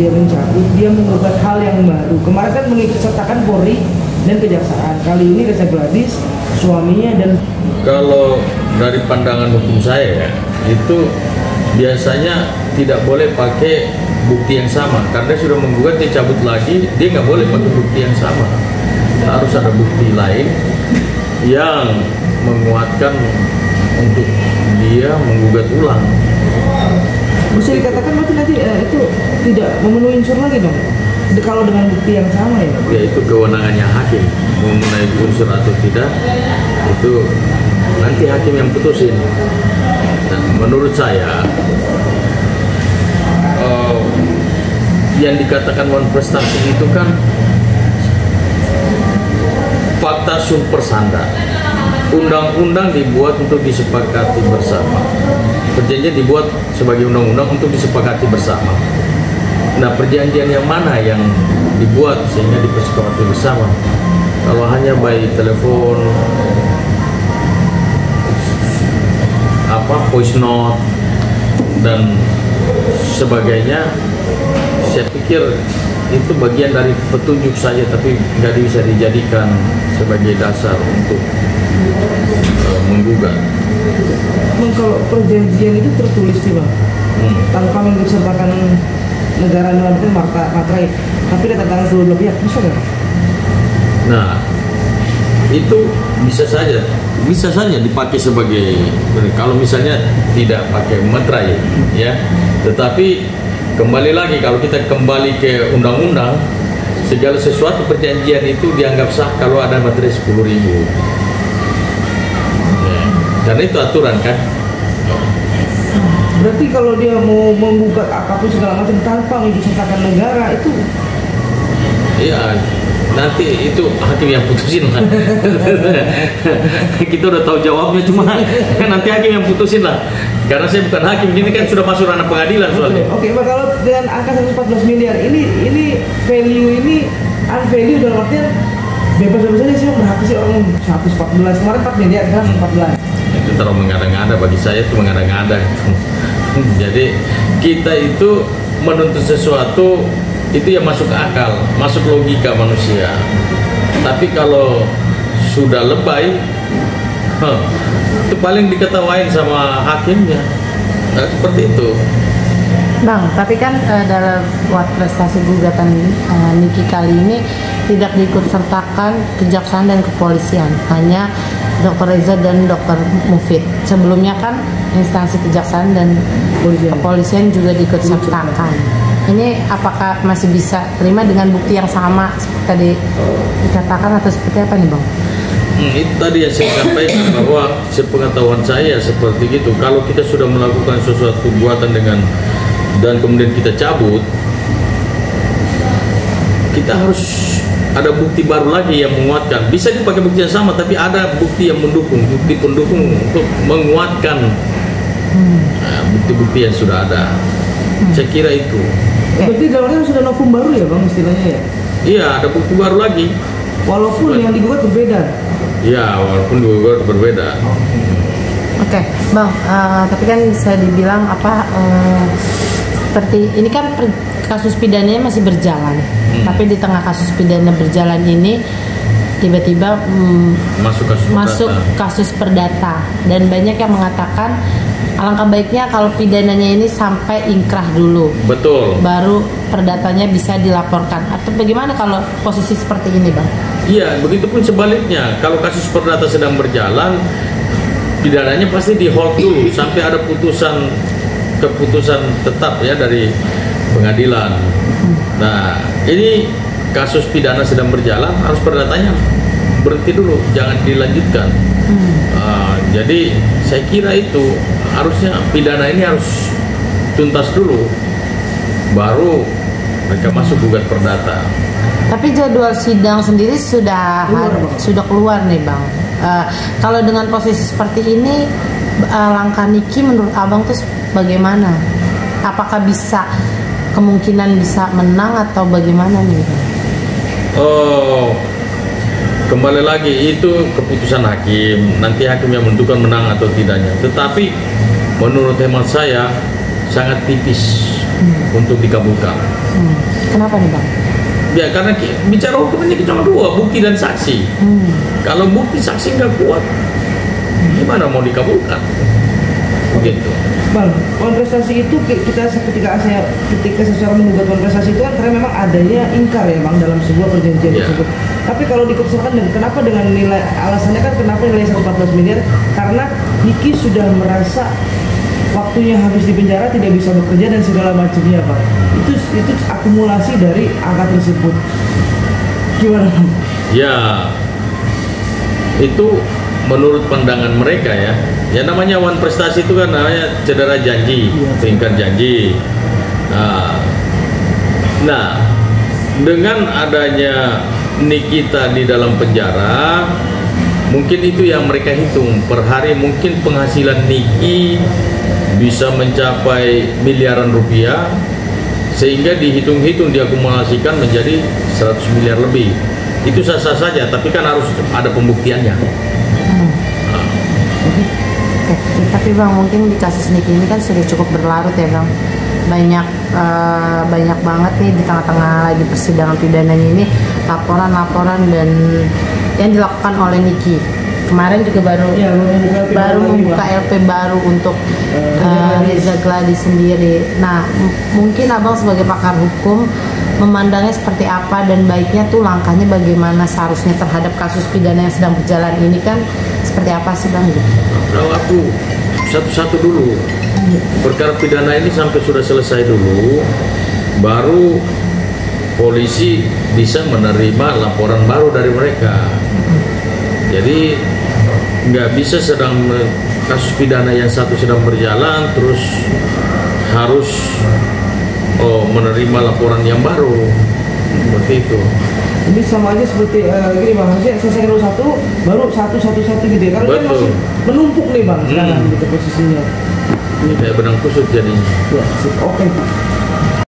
dia mencabut, dia menggugat hal yang baru. Kemarin kan mengikut sertakan Polri dan Kejaksaan. Kali ini Reza Gladys, suaminya dan... Kalau dari pandangan hukum saya ya, itu biasanya tidak boleh pakai bukti yang sama. Karena sudah menggugat, dia cabut lagi, dia nggak boleh pakai bukti yang sama. Harus ada bukti lain yang menguatkan untuk dia menggugat ulang. Bisa dikatakan berarti nanti itu tidak memenuhi unsur lagi dong? Kalau dengan bukti yang sama ya? Ya itu kewenangannya hakim, memenuhi unsur atau tidak, itu nanti hakim yang putusin. Dan menurut saya, yang dikatakan wan prestasi itu kan fakta super sanda. Undang-undang dibuat untuk disepakati bersama. Perjanjian dibuat sebagai undang-undang untuk disepakati bersama. Nah, perjanjian yang mana yang dibuat sehingga disepakati bersama? Kalau hanya by telepon, voice note dan sebagainya, saya pikir itu bagian dari petunjuk saja, tapi nggak bisa dijadikan sebagai dasar untuk menggugat. Kalau perjanjian itu tertulis sih bang, tanpa mengikutsertakan negara dalam itu materai, tapi ada tantangan kedua belah pihak, bisa nggak? Nah, itu bisa saja dipakai sebagai, kalau misalnya tidak pakai materai, ya. Tetapi kembali lagi, kalau kita kembali ke undang-undang, segala sesuatu perjanjian itu dianggap sah kalau ada materai 10.000. Karena itu aturan kan. Berarti kalau dia mau membuka apapun segala macam tanpa mengikutsertakan negara itu, iya, nanti itu hakim yang putusin lah. Kita udah tahu jawabnya, cuma nanti hakim yang putusin lah. Karena saya bukan hakim, ini kan sudah masuk ranah pengadilan soalnya. Oke, Pak, kalau dengan angka 114 miliar ini value ini unvalue dalam artian bebas-bebas saja sih berhak sih orang 114, kemarin 4 miliar kan 14. Itu terlalu mengada-ngada, bagi saya itu mengada-ngada. Jadi kita itu menuntut sesuatu itu yang masuk akal, masuk logika manusia. Tapi kalau sudah lebay, itu paling diketawain sama hakimnya. Nah, seperti itu. Bang, tapi kan dalam prestasi gugatan Niki kali ini tidak diikutsertakan Kejaksaan dan Kepolisian, hanya Dr. Reza dan Dr. Mufid. Sebelumnya kan instansi Kejaksaan dan Kepolisian juga diikutsertakan. Ini apakah masih bisa terima dengan bukti yang sama seperti tadi dikatakan atau seperti apa nih Bang? Itu tadi yang saya sampaikan, bahwa sepengetahuan saya seperti itu. Kalau kita sudah melakukan sesuatu buatan dan kemudian kita cabut, kita harus ada bukti baru lagi yang menguatkan. Bisa dipakai bukti yang sama, tapi ada bukti yang mendukung, bukti pendukung untuk menguatkan bukti-bukti yang sudah ada. Saya kira itu. Berarti dalamnya sudah novum baru ya bang istilahnya ya? Iya, ada bukti baru lagi. Walaupun yang digugat berbeda. Iya, walaupun digugat berbeda. Oke, Bang. Tapi kan saya dibilang seperti ini kan kasus pidananya masih berjalan. Tapi di tengah kasus pidana berjalan ini tiba-tiba masuk kasus perdata, dan banyak yang mengatakan alangkah baiknya kalau pidananya ini sampai ingkrah dulu. Betul. Baru perdatanya bisa dilaporkan. Atau bagaimana kalau posisi seperti ini, Bang? Iya, begitupun sebaliknya. Kalau kasus perdata sedang berjalan, pidananya pasti di hold dulu sampai ada keputusan tetap ya dari pengadilan. Nah, ini kasus pidana sedang berjalan, harus perdatanya berhenti dulu, jangan dilanjutkan. Jadi saya kira itu harusnya pidana ini harus tuntas dulu, baru mereka masuk gugat perdata. Tapi jadwal sidang sendiri sudah keluar nih Bang. Kalau dengan posisi seperti ini, langkah Niki menurut Abang tuh bagaimana? Apakah kemungkinan bisa menang atau bagaimana nih? Kembali lagi itu keputusan hakim. Nanti hakim yang menentukan menang atau tidaknya. Tetapi menurut hemat saya sangat tipis untuk dikabulkan. Kenapa nih Bang? Ya karena bicara hukum ini cuma dua, bukti dan saksi. Kalau bukti saksi nggak kuat, gimana mau dikabulkan? Begitu. Bang, kontestasi itu ketika seseorang menggugat kontestasi itu kan karena memang adanya ingkar ya Bang dalam sebuah perjanjian tersebut. Tapi kalau dikembangkan kenapa dengan nilai, alasannya kan kenapa nilai 114 miliar? Karena Niki sudah merasa waktunya habis di penjara, tidak bisa bekerja dan segala macamnya Bang. Itu akumulasi dari angka tersebut. Gimana Bang? Ya, itu menurut pandangan mereka ya. Ya namanya wan prestasi itu kan namanya cedera janji, tingkat janji. Nah, dengan adanya Nikita di dalam penjara, mungkin itu yang mereka hitung per hari, mungkin penghasilan Niki bisa mencapai miliaran rupiah, sehingga dihitung-hitung diakumulasikan menjadi 100 miliar lebih. Itu sah-sah saja, tapi kan harus ada pembuktiannya. Tapi Bang, mungkin di kasus Niki ini kan sudah cukup berlarut ya Bang. Banyak banget nih di tengah-tengah lagi persidangan pidananya ini laporan-laporan dan yang dilakukan oleh Niki. Kemarin juga baru membuka LP baru untuk Reza Gladi sendiri. Nah, mungkin Abang sebagai pakar hukum memandangnya seperti apa dan baiknya tuh langkahnya bagaimana seharusnya terhadap kasus pidana yang sedang berjalan ini kan seperti apa sih Bang? Kalau aku satu-satu dulu, perkara pidana ini sampai sudah selesai dulu, baru polisi bisa menerima laporan baru dari mereka. Jadi nggak bisa kasus pidana yang satu sedang berjalan terus harus menerima laporan yang baru, seperti itu. Ini sama aja seperti gini Bang, harusnya selesai dulu satu, baru satu gitu ya. Karena kan masih menumpuk nih Bang sekarang gitu posisinya. Ini kayak benang kusut jadinya. Ya, oke.